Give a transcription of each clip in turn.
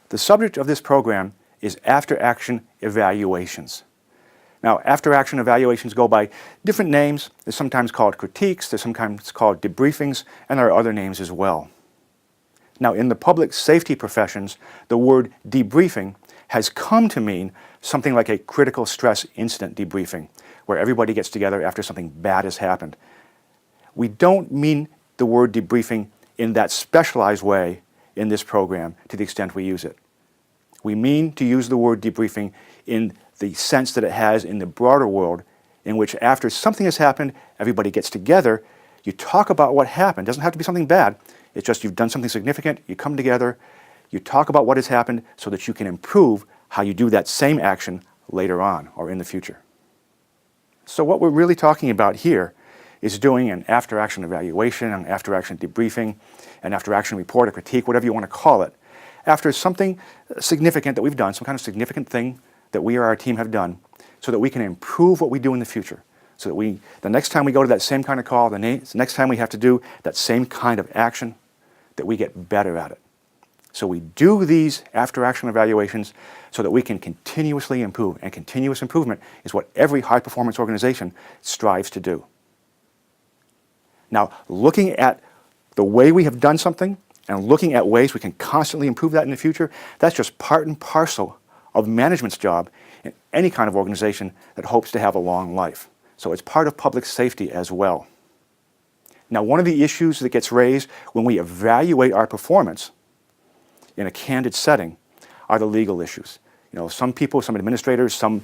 The subject of this program is after-action evaluations. Now, after-action evaluations go by different names. They're sometimes called critiques, they're sometimes called debriefings, and there are other names as well. Now, in the public safety professions, the word debriefing has come to mean something like a critical stress incident debriefing, where everybody gets together after something bad has happened. We don't mean the word debriefing in that specialized way in this program to the extent we use it. We mean to use the word debriefing in the sense that it has in the broader world, in which after something has happened, everybody gets together, you talk about what happened. It doesn't have to be something bad. It's just you've done something significant, you come together, you talk about what has happened so that you can improve how you do that same action later on or in the future. So what we're really talking about here is doing an after-action evaluation, an after-action debriefing, an after-action report, a critique, whatever you want to call it, after something significant that we've done, some kind of significant thing that we or our team have done, so that we can improve what we do in the future. So that the next time we go to that same kind of call, the next time we have to do that same kind of action, that we get better at it. So we do these after-action evaluations so that we can continuously improve, and continuous improvement is what every high-performance organization strives to do. Now, looking at the way we have done something and looking at ways we can constantly improve that in the future, that's just part and parcel of management's job in any kind of organization that hopes to have a long life. So it's part of public safety as well. Now, one of the issues that gets raised when we evaluate our performance in a candid setting are the legal issues. You know, some people, some administrators, some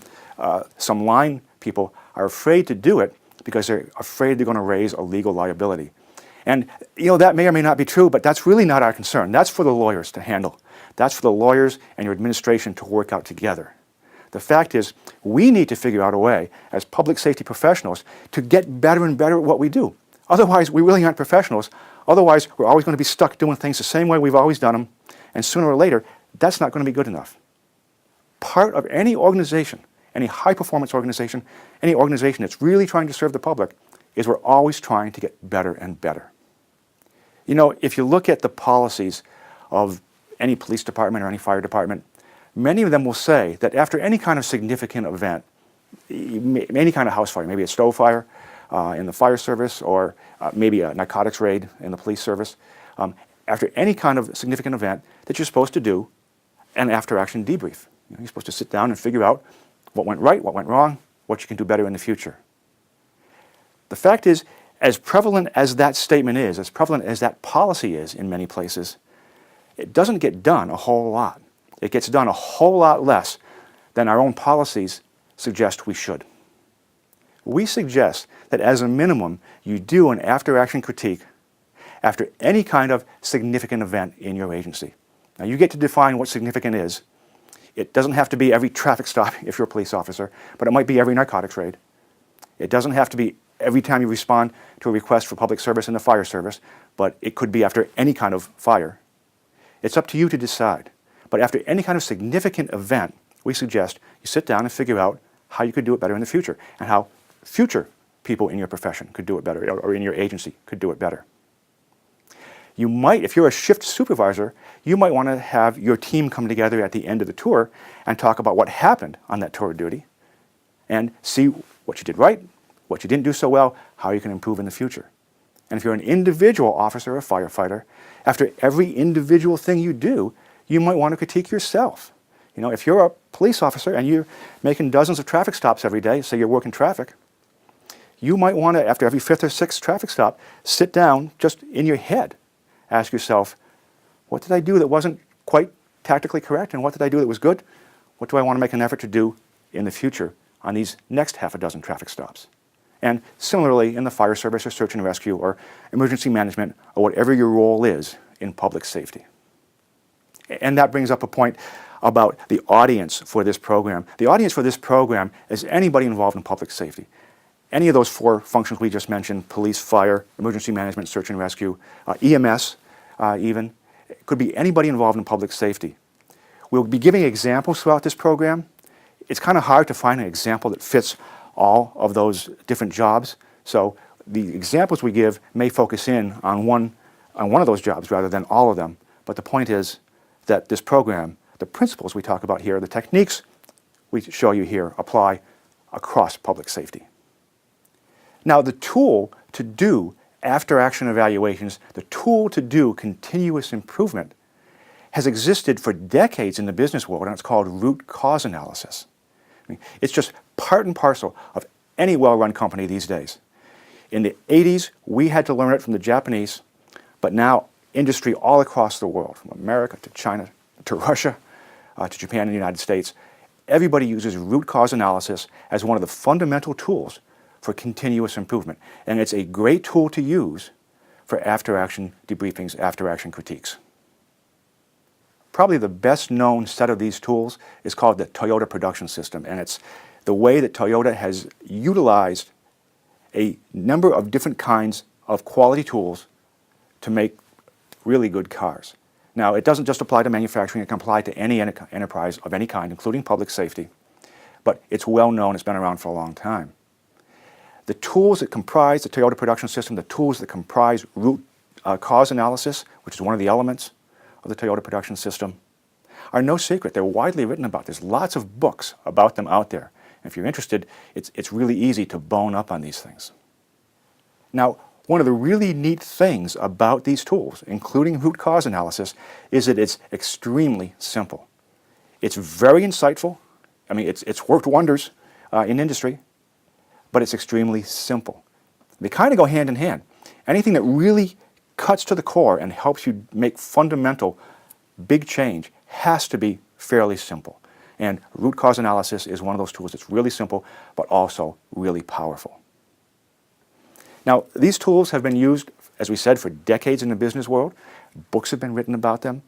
line people are afraid to do it because they're afraid they're going to raise a legal liability. And you know, that may or may not be true, but that's really not our concern. That's for the lawyers to handle. That's for the lawyers and your administration to work out together. The fact is, we need to figure out a way as public safety professionals to get better and better at what we do. Otherwise, we really aren't professionals. Otherwise, we're always going to be stuck doing things the same way we've always done them. And sooner or later, that's not going to be good enough. Part of any organization, any high-performance organization, any organization that's really trying to serve the public, is we're always trying to get better and better. You know, if you look at the policies of any police department or any fire department, many of them will say that after any kind of significant event, any kind of house fire, maybe a stove fire in the fire service, or maybe a narcotics raid in the police service, after any kind of significant event, that you're supposed to do an after-action debrief. You know, you're supposed to sit down and figure out what went right, what went wrong, what you can do better in the future. The fact is, as prevalent as that statement is, as prevalent as that policy is in many places, it doesn't get done a whole lot. It gets done a whole lot less than our own policies suggest we should. We suggest that as a minimum, you do an after-action critique after any kind of significant event in your agency. Now, you get to define what significant is. It doesn't have to be every traffic stop if you're a police officer, but it might be every narcotics raid. It doesn't have to be every time you respond to a request for public service in the fire service, but it could be after any kind of fire. It's up to you to decide. But after any kind of significant event, we suggest you sit down and figure out how you could do it better in the future, and how future people in your profession could do it better, or in your agency could do it better. You might, if you're a shift supervisor, you might want to have your team come together at the end of the tour and talk about what happened on that tour of duty and see what you did right, what you didn't do so well, how you can improve in the future. And if you're an individual officer or firefighter, after every individual thing you do, you might want to critique yourself. You know, if you're a police officer and you're making dozens of traffic stops every day, say you're working traffic, you might want to, after every fifth or sixth traffic stop, sit down just in your head. Ask yourself, what did I do that wasn't quite tactically correct, and what did I do that was good? What do I want to make an effort to do in the future on these next half a dozen traffic stops? And similarly, in the fire service or search and rescue or emergency management or whatever your role is in public safety. And that brings up a point about the audience for this program. The audience for this program is anybody involved in public safety. Any of those four functions we just mentioned, police, fire, emergency management, search and rescue, EMS even, it could be anybody involved in public safety. We'll be giving examples throughout this program. It's kind of hard to find an example that fits all of those different jobs. So the examples we give may focus in on one of those jobs rather than all of them. But the point is that this program, the principles we talk about here, the techniques we show you here, apply across public safety. Now, the tool to do after-action evaluations, the tool to do continuous improvement, has existed for decades in the business world, and it's called root cause analysis. I mean, it's just part and parcel of any well-run company these days. In the 80s, we had to learn it from the Japanese, but now industry all across the world, from America to China to Russia to Japan and the United States, everybody uses root cause analysis as one of the fundamental tools for continuous improvement. And it's a great tool to use for after-action debriefings, after-action critiques. Probably the best known set of these tools is called the Toyota Production System, and it's the way that Toyota has utilized a number of different kinds of quality tools to make really good cars. Now, it doesn't just apply to manufacturing, it can apply to any enterprise of any kind, including public safety, but it's well known, it's been around for a long time. The tools that comprise the Toyota Production System, the tools that comprise root cause analysis, which is one of the elements of the Toyota Production System, are no secret. They're widely written about. There's lots of books about them out there. And if you're interested, it's really easy to bone up on these things. Now, one of the really neat things about these tools, including root cause analysis, is that it's extremely simple. It's very insightful. I mean, it's worked wonders in industry, but it's extremely simple. They kind of go hand in hand. Anything that really cuts to the core and helps you make fundamental big change has to be fairly simple. And root cause analysis is one of those tools that's really simple, but also really powerful. Now, these tools have been used, as we said, for decades in the business world. Books have been written about them.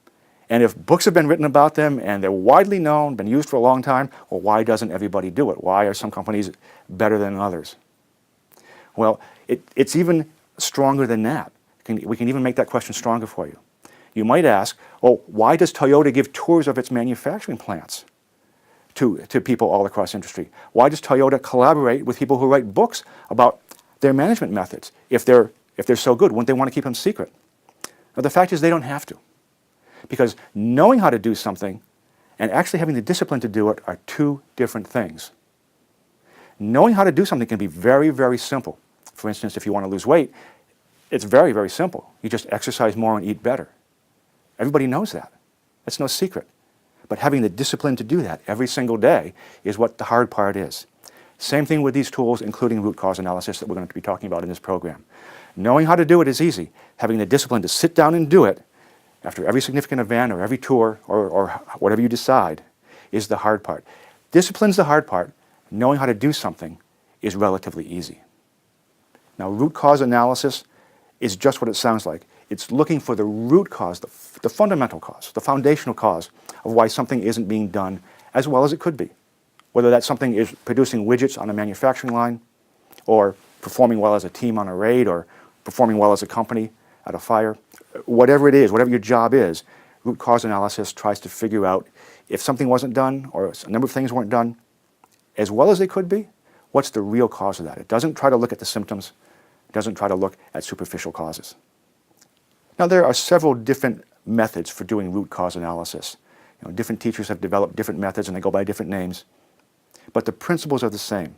And if books have been written about them and they're widely known, been used for a long time, well, why doesn't everybody do it? Why are some companies better than others? Well, it's even stronger than that. We can even make that question stronger for you. You might ask, well, why does Toyota give tours of its manufacturing plants to people all across industry? Why does Toyota collaborate with people who write books about their management methods? If they're so good, wouldn't they want to keep them secret? Now, the fact is they don't have to. Because knowing how to do something and actually having the discipline to do it are two different things. Knowing how to do something can be very, very simple. For instance, if you want to lose weight, it's very, very simple. You just exercise more and eat better. Everybody knows that. That's no secret. But having the discipline to do that every single day is what the hard part is. Same thing with these tools, including root cause analysis that we're going to be talking about in this program. Knowing how to do it is easy. Having the discipline to sit down and do it after every significant event or every tour or whatever you decide is the hard part. Discipline's the hard part. Knowing how to do something is relatively easy. Now, root cause analysis is just what it sounds like. It's looking for the root cause, the fundamental cause, the foundational cause of why something isn't being done as well as it could be. Whether that something is producing widgets on a manufacturing line, or performing well as a team on a raid, or performing well as a company at a fire. Whatever it is, whatever your job is, root cause analysis tries to figure out if something wasn't done or a number of things weren't done as well as they could be, what's the real cause of that? It doesn't try to look at the symptoms. It doesn't try to look at superficial causes. Now, there are several different methods for doing root cause analysis. Different teachers have developed different methods and they go by different names. But the principles are the same.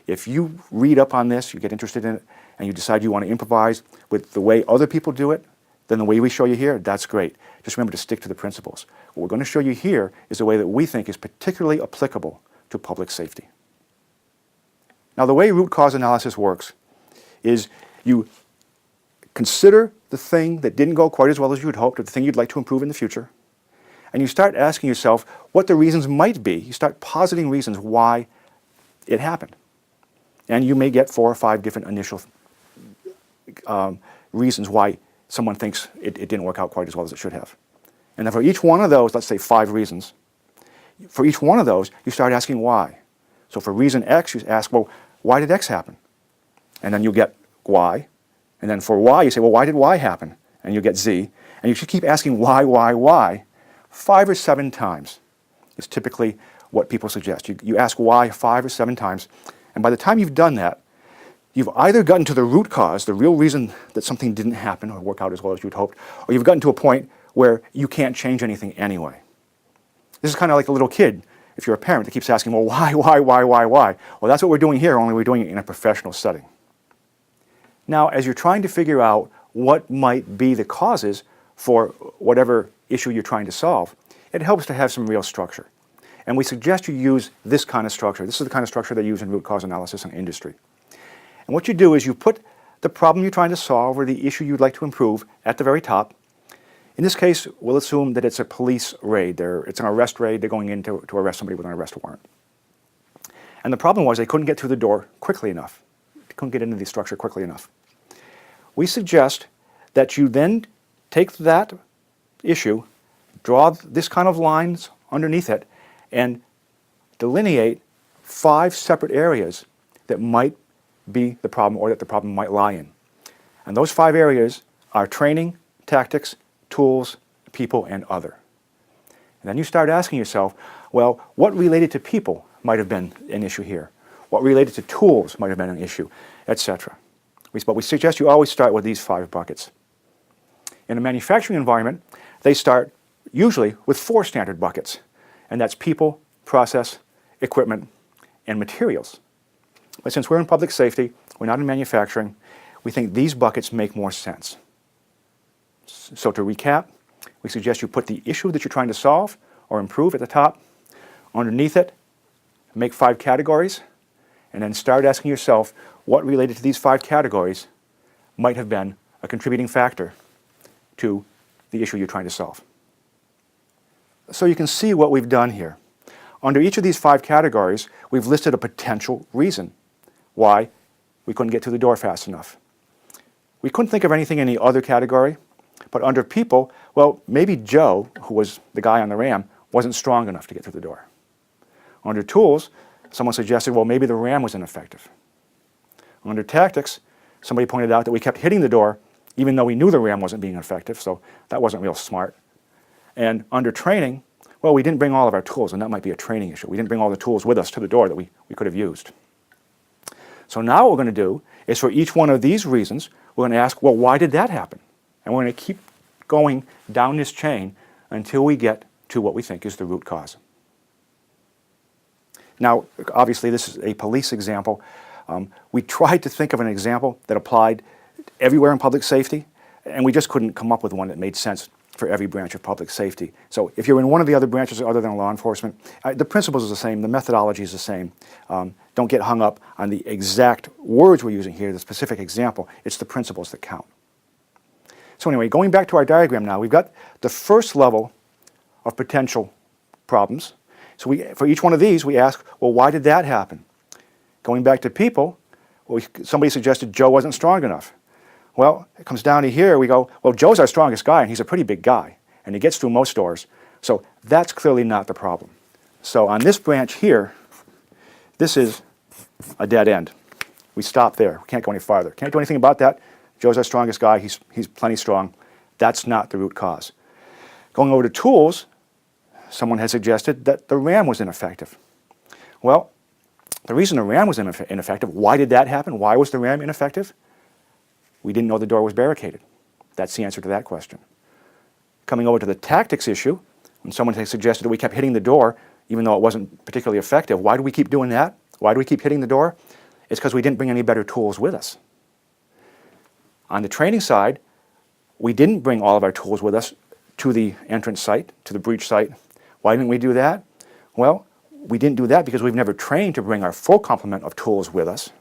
If you read up on this, you get interested in it, and you decide you want to improvise with the way other people do it, then the way we show you here, that's great. Just remember to stick to the principles. What we're going to show you here is the way that we think is particularly applicable to public safety. Now, the way root cause analysis works is you consider the thing that didn't go quite as well as you had hoped, or the thing you'd like to improve in the future, and you start asking yourself what the reasons might be. You start positing reasons why it happened. And you may get 4 or 5 different initial reasons why someone thinks it didn't work out quite as well as it should have. And then for each one of those, let's say 5 reasons, for each one of those, you start asking why. So for reason X, you ask, well, why did X happen? And then you get Y. And then for Y, you say, well, why did Y happen? And you get Z. And you should keep asking why 5 or 7 times is typically what people suggest. You ask why 5 or 7 times, and by the time you've done that, you've either gotten to the root cause, the real reason that something didn't happen or work out as well as you'd hoped, or you've gotten to a point where you can't change anything anyway. This is kind of like a little kid, if you're a parent, that keeps asking, well, why? Well, that's what we're doing here, only we're doing it in a professional setting. Now, as you're trying to figure out what might be the causes for whatever issue you're trying to solve, it helps to have some real structure. And we suggest you use this kind of structure. This is the kind of structure they use in root cause analysis in industry. And what you do is you put the problem you're trying to solve or the issue you'd like to improve at the very top. In this case, we'll assume that it's a police raid. It's an arrest raid. They're going in to arrest somebody with an arrest warrant. And the problem was they couldn't get through the door quickly enough. They couldn't get into the structure quickly enough. We suggest that you then take that issue, draw this kind of lines underneath it, and delineate 5 separate areas that might be the problem or that the problem might lie in. And those 5 areas are training, tactics, tools, people, and other. And then you start asking yourself, well, what related to people might have been an issue here? What related to tools might have been an issue, etc. But we suggest you always start with these 5 buckets. In a manufacturing environment, they start usually with 4 standard buckets, and that's people, process, equipment, and materials. But since we're in public safety, we're not in manufacturing, we think these buckets make more sense. So to recap, we suggest you put the issue that you're trying to solve or improve at the top. Underneath it, make 5 categories, and then start asking yourself what related to these 5 categories might have been a contributing factor to the issue you're trying to solve. So you can see what we've done here. Under each of these 5 categories, we've listed a potential reason why we couldn't get through the door fast enough. We couldn't think of anything in the other category, but under people, well, maybe Joe, who was the guy on the ram, wasn't strong enough to get through the door. Under tools, someone suggested, well, maybe the ram was ineffective. Under tactics, somebody pointed out that we kept hitting the door even though we knew the ram wasn't being effective, so that wasn't real smart. And under training, well, we didn't bring all of our tools, and that might be a training issue. We didn't bring all the tools with us to the door that we could have used. So now what we're going to do is for each one of these reasons, we're going to ask, well, why did that happen? And we're going to keep going down this chain until we get to what we think is the root cause. Now, obviously, this is a police example. We tried to think of an example that applied everywhere in public safety, and we just couldn't come up with one that made sense for every branch of public safety. So if you're in one of the other branches other than law enforcement, the principles are the same, the methodology is the same. Don't get hung up on the exact words we're using here, the specific example. It's the principles that count. So anyway, going back to our diagram now, we've got the first level of potential problems. So for each one of these, we ask, well, why did that happen? Going back to people, well, somebody suggested Joe wasn't strong enough. Well, it comes down to here, we go, well, Joe's our strongest guy, and he's a pretty big guy, and he gets through most doors. So that's clearly not the problem. So on this branch here, this is a dead end. We stop there. We can't go any farther. Can't do anything about that. Joe's our strongest guy. He's plenty strong. That's not the root cause. Going over to tools, someone has suggested that the ram was ineffective. Well, the reason the ram was ineffective, why did that happen? Why was the ram ineffective? We didn't know the door was barricaded. That's the answer to that question. Coming over to the tactics issue, when someone has suggested that we kept hitting the door, even though it wasn't particularly effective, why do we keep doing that? Why do we keep hitting the door? It's because we didn't bring any better tools with us. On the training side, we didn't bring all of our tools with us to the entrance site, to the breach site. Why didn't we do that? Well, we didn't do that because we've never trained to bring our full complement of tools with us,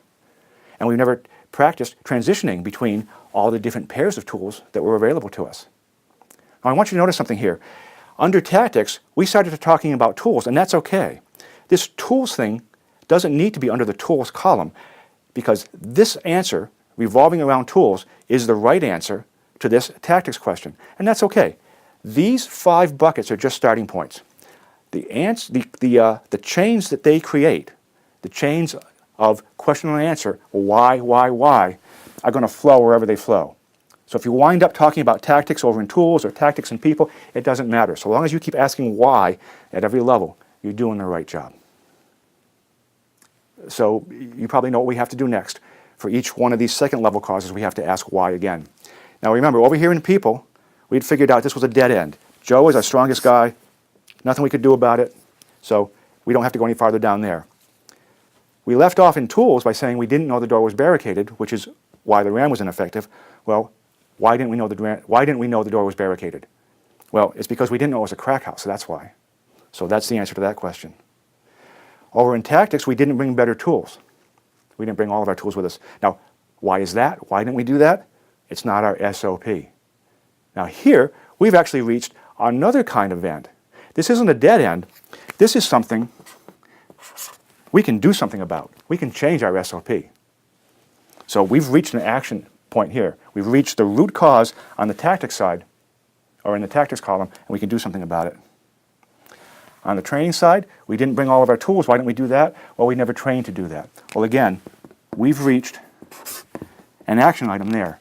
and we've never practiced transitioning between all the different pairs of tools that were available to us. Now I want you to notice something here. Under tactics, we started talking about tools, and that's okay. This tools thing doesn't need to be under the tools column because this answer, revolving around tools, is the right answer to this tactics question, and that's okay. These 5 buckets are just starting points. The chains that they create, the chains of question and answer, why, are going to flow wherever they flow. So if you wind up talking about tactics over in tools or tactics in people, it doesn't matter. So long as you keep asking why at every level, you're doing the right job. So you probably know what we have to do next. For each one of these second level causes, we have to ask why again. Now remember, over here in people, we'd figured out this was a dead end. Joe is our strongest guy. Nothing we could do about it, so we don't have to go any farther down there. We left off in tools by saying we didn't know the door was barricaded, which is why the RAM was ineffective. Well, why didn't we know the door was barricaded? Well, it's because we didn't know it was a crack house, so that's why. So that's the answer to that question. Over in tactics, we didn't bring better tools. We didn't bring all of our tools with us. Now, why is that? Why didn't we do that? It's not our SOP. Now here, we've actually reached another kind of end. This isn't a dead end. This is something we can do something about. We can change our SOP. So we've reached an action point here. We've reached the root cause on the tactics side, or in the tactics column, and we can do something about it. On the training side, we didn't bring all of our tools. Why didn't we do that? Well, we never trained to do that. Well, again, we've reached an action item there.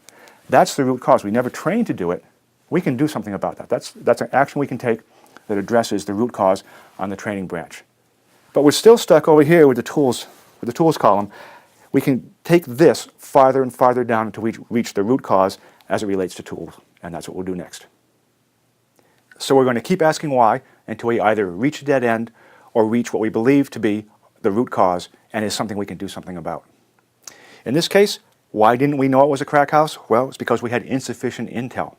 That's the root cause. We never trained to do it. We can do something about that. That's an action we can take that addresses the root cause on the training branch. But we're still stuck over here with the tools column. We can take this farther and farther down until we reach the root cause as it relates to tools, and that's what we'll do next. So we're going to keep asking why until we either reach a dead end or reach what we believe to be the root cause and is something we can do something about. In this case, why didn't we know it was a crack house? Well, it's because we had insufficient intel.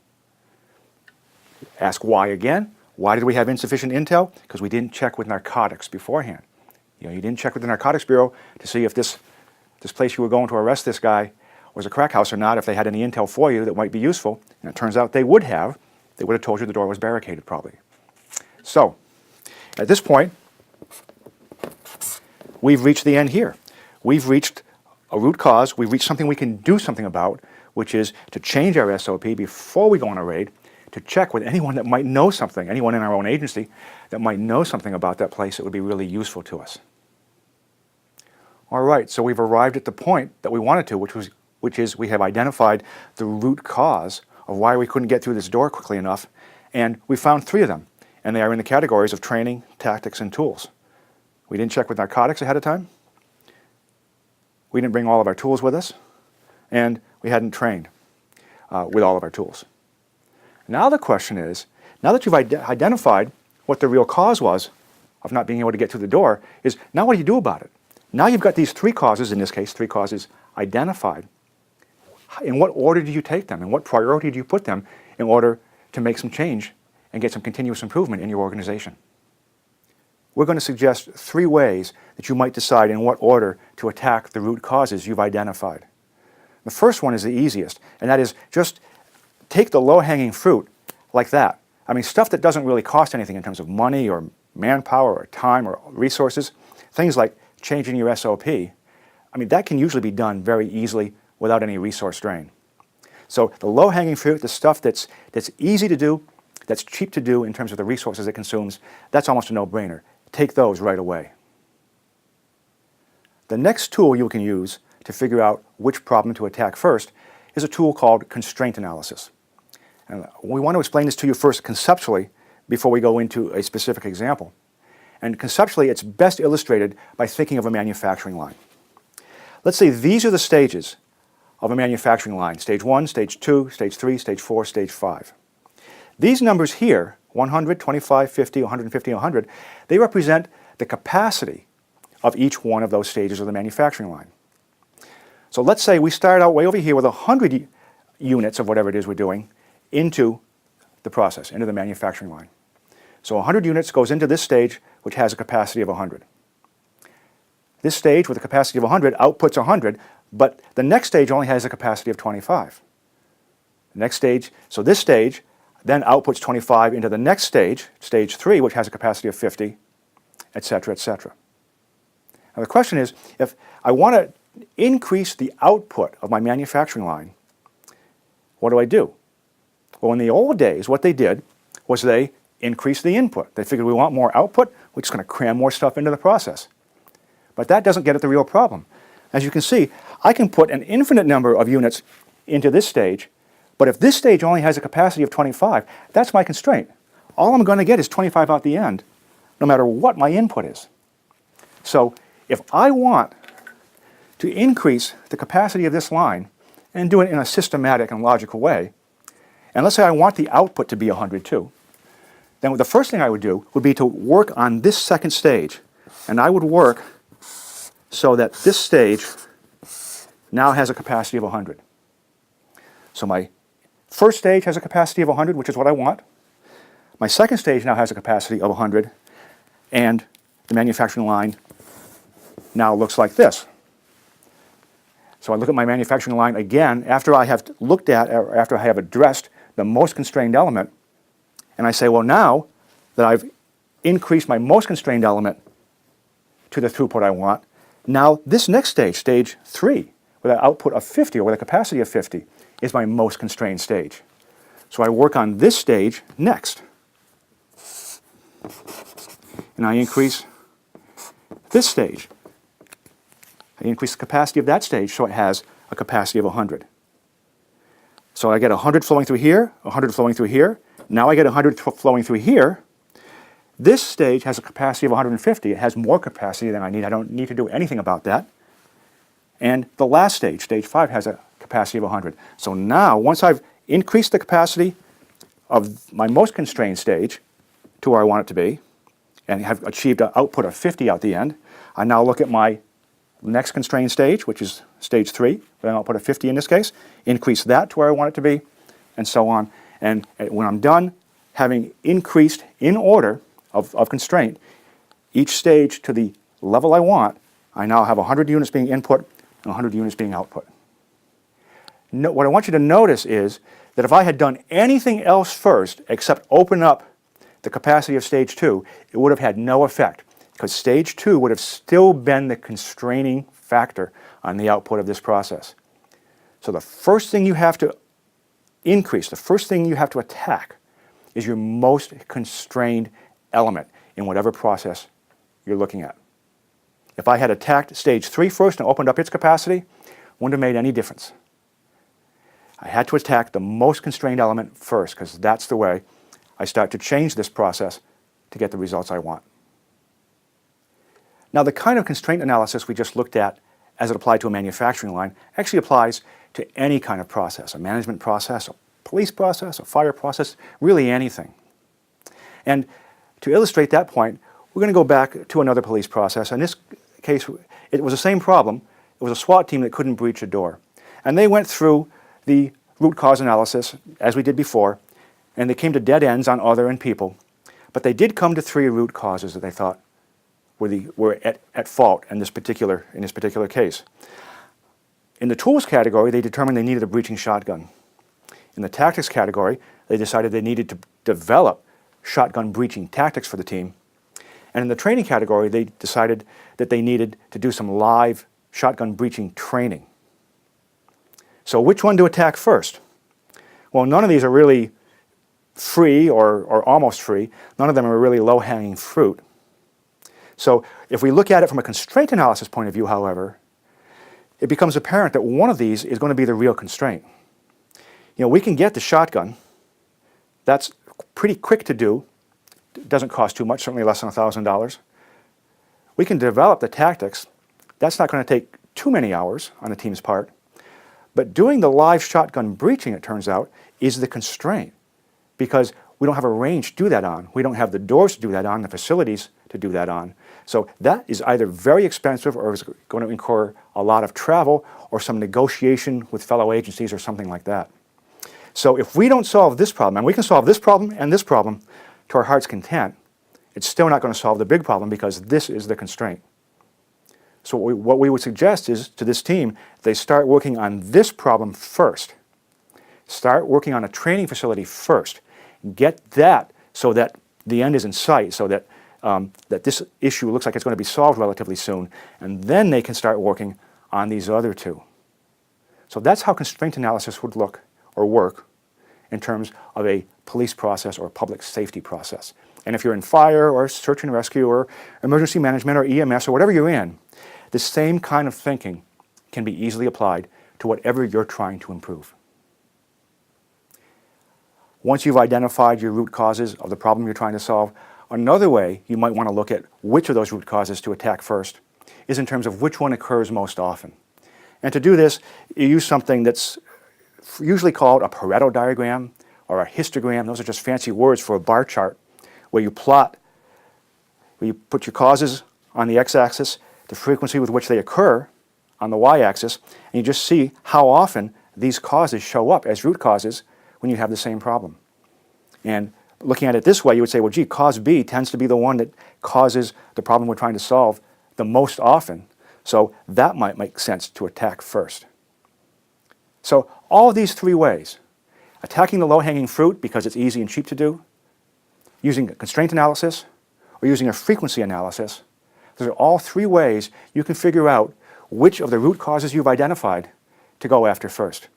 Ask why again. Why did we have insufficient intel? Because we didn't check with narcotics beforehand. You didn't check with the Narcotics Bureau to see if this place you were going to arrest this guy was a crack house or not, if they had any intel for you that might be useful. And it turns out they would have. They would have told you the door was barricaded probably. So, at this point, we've reached the end here. We've reached a root cause. We've reached something we can do something about, which is to change our SOP before we go on a raid, to check with anyone that might know something, anyone in our own agency that might know something about that place that would be really useful to us. All right, so we've arrived at the point that we wanted to, which is we have identified the root cause of why we couldn't get through this door quickly enough, and we found 3 of them, and they are in the categories of training, tactics, and tools. We didn't check with narcotics ahead of time. We didn't bring all of our tools with us, and we hadn't trained with all of our tools. Now the question is, now that you've identified what the real cause was of not being able to get through the door, is now what do you do about it? Now you've got these 3 causes, in this case 3 causes identified. In what order do you take them? In what priority do you put them in order to make some change and get some continuous improvement in your organization? We're going to suggest 3 ways that you might decide in what order to attack the root causes you've identified. The first one is the easiest, and that is just take the low-hanging fruit like that. I mean, stuff that doesn't really cost anything in terms of money or manpower or time or resources. Things like changing your SOP. I mean, that can usually be done very easily without any resource drain. So the low-hanging fruit, the stuff that's easy to do, that's cheap to do in terms of the resources it consumes, that's almost a no-brainer. Take those right away. The next tool you can use to figure out which problem to attack first is a tool called Constraint Analysis. And we want to explain this to you first conceptually before we go into a specific example. And conceptually, it's best illustrated by thinking of a manufacturing line. Let's say these are the stages of a manufacturing line: stage 1, stage 2, stage 3, stage 4, stage 5. These numbers here, 100, 25, 50, 150, 100, they represent the capacity of each one of those stages of the manufacturing line. So let's say we start out way over here with 100 units of whatever it is we're doing into the process, into the manufacturing line. So 100 units goes into this stage, which has a capacity of 100. This stage with a capacity of 100 outputs 100, but the next stage only has a capacity of 25. The next stage, so this stage then outputs 25 into the next stage, stage 3, which has a capacity of 50, etc., etc. Now the question is, if I want to increase the output of my manufacturing line, what do? Well, in the old days, what they did was they increased the input. They figured we want more output, we're just going to cram more stuff into the process. But that doesn't get at the real problem. As you can see, I can put an infinite number of units into this stage, but if this stage only has a capacity of 25, that's my constraint. All I'm going to get is 25 out the end, no matter what my input is. So if I want to increase the capacity of this line and do it in a systematic and logical way, and let's say I want the output to be 100 too, then the first thing I would do would be to work on this second stage. And I would work so that this stage now has a capacity of 100. So my first stage has a capacity of 100, which is what I want. My second stage now has a capacity of 100, and the manufacturing line now looks like this. So I look at my manufacturing line again after I have looked at, or after I have addressed the most constrained element, and I say, well, now that I've increased my most constrained element to the throughput I want, now this next stage, stage 3, with an output of 50 or with a capacity of 50, is my most constrained stage. So I work on this stage next. And I increase this stage. I increase the capacity of that stage so it has a capacity of 100. So I get 100 flowing through here, 100 flowing through here. Now I get 100 flowing through here. This stage has a capacity of 150. It has more capacity than I need. I don't need to do anything about that. And the last stage, stage 5, has a capacity of 100. So now, once I've increased the capacity of my most constrained stage to where I want it to be, and have achieved an output of 50 out the end, I now look at my next constrained stage, which is stage 3, with an output of 50 in this case, increase that to where I want it to be, and so on. And when I'm done having increased in order of constraint each stage to the level I want, I now have 100 units being input and 100 units being output. What I want you to notice is that if I had done anything else first except open up the capacity of stage 2, it would have had no effect, because stage 2 would have still been the constraining factor on the output of this process. So the first thing you have to increase, the first thing you have to attack, is your most constrained element in whatever process you're looking at. If I had attacked stage 3 first and opened up its capacity, wouldn't have made any difference. I had to attack the most constrained element first, because that's the way I start to change this process to get the results I want. Now, the kind of constraint analysis we just looked at as it applied to a manufacturing line actually applies to any kind of process, a management process, a police process, a fire process, really anything. And to illustrate that point, we're going to go back to another police process. In this case, it was the same problem. It was a SWAT team that couldn't breach a door. And they went through the root cause analysis, as we did before, and they came to dead ends on other and people. But they did come to 3 root causes that they thought were at fault in this particular case. In the tools category, they determined they needed a breaching shotgun. In the tactics category, they decided they needed to develop shotgun breaching tactics for the team. And in the training category, they decided that they needed to do some live shotgun breaching training. So which one to attack first? Well, none of these are really free or almost free. None of them are really low-hanging fruit. So if we look at it from a constraint analysis point of view, however, it becomes apparent that one of these is going to be the real constraint. You know, we can get the shotgun. That's pretty quick to do. It doesn't cost too much, certainly less than $1,000. We can develop the tactics. That's not going to take too many hours on the team's part. But doing the live shotgun breaching, it turns out, is the constraint, because we don't have a range to do that on. We don't have the doors to do that on, the facilities to do that on. So that is either very expensive or is going to incur a lot of travel or some negotiation with fellow agencies or something like that. So if we don't solve this problem, and we can solve this problem and this problem to our heart's content, it's still not going to solve the big problem, because this is the constraint. So what we would suggest is to this team, they start working on this problem first. Start working on a training facility first. Get that so that the end is in sight, so that, that this issue looks like it's going to be solved relatively soon. And then they can start working on these other 2. So that's how constraint analysis would look or work in terms of a police process or a public safety process. And if you're in fire or search and rescue or emergency management or EMS or whatever you're in, the same kind of thinking can be easily applied to whatever you're trying to improve. Once you've identified your root causes of the problem you're trying to solve, another way you might want to look at which of those root causes to attack first is in terms of which one occurs most often. And to do this, you use something that's usually called a Pareto diagram or a histogram. Those are just fancy words for a bar chart. where you plot, where you put your causes on the x-axis, the frequency with which they occur on the y-axis, and you just see how often these causes show up as root causes when you have the same problem. And looking at it this way, you would say, well, gee, cause B tends to be the one that causes the problem we're trying to solve the most often, so that might make sense to attack first. So all of these three ways, attacking the low-hanging fruit because it's easy and cheap to do, using a constraint analysis, or using a frequency analysis, those are all three ways you can figure out which of the root causes you've identified to go after first.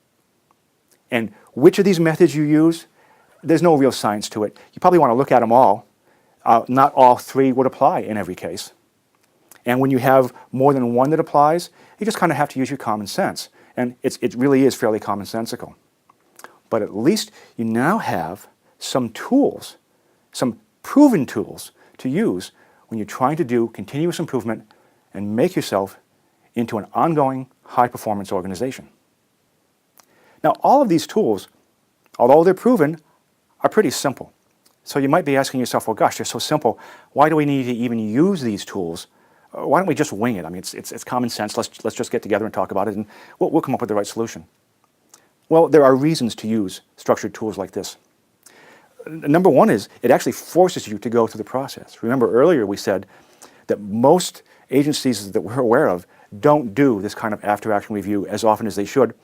And which of these methods you use, there's no real science to it. You probably want to look at them all. Not all three would apply in every case. And when you have more than one that applies, you just kind of have to use your common sense. And it really is fairly commonsensical. But at least you now have some tools, some proven tools to use when you're trying to do continuous improvement and make yourself into an ongoing high-performance organization. Now, all of these tools, although they're proven, are pretty simple. So you might be asking yourself, well, gosh, they're so simple. Why do we need to even use these tools? Why don't we just wing it? I mean, it's common sense. Let's just get together and talk about it, and we'll come up with the right solution. Well, there are reasons to use structured tools like this. Number one is it actually forces you to go through the process. Remember earlier we said that most agencies that we're aware of don't do this kind of after-action review as often as they should,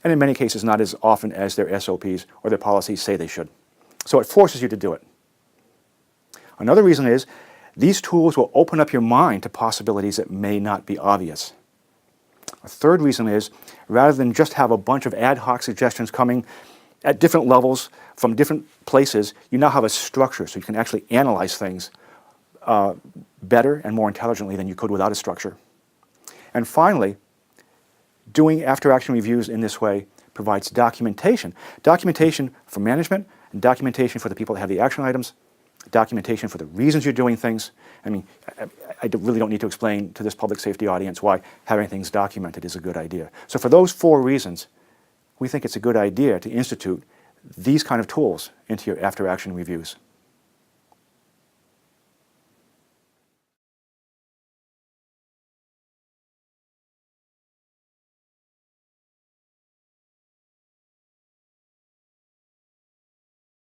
and in many cases not as often as their SOPs or their policies say they should. So it forces you to do it. Another reason is these tools will open up your mind to possibilities that may not be obvious. A third reason is rather than just have a bunch of ad hoc suggestions coming at different levels from different places, you now have a structure so you can actually analyze things better and more intelligently than you could without a structure. And finally, doing after-action reviews in this way provides documentation. Documentation for management and documentation for the people that have the action items, documentation for the reasons you're doing things. I mean, I really don't need to explain to this public safety audience why having things documented is a good idea. So for those four reasons, we think it's a good idea to institute these kind of tools into your after-action reviews.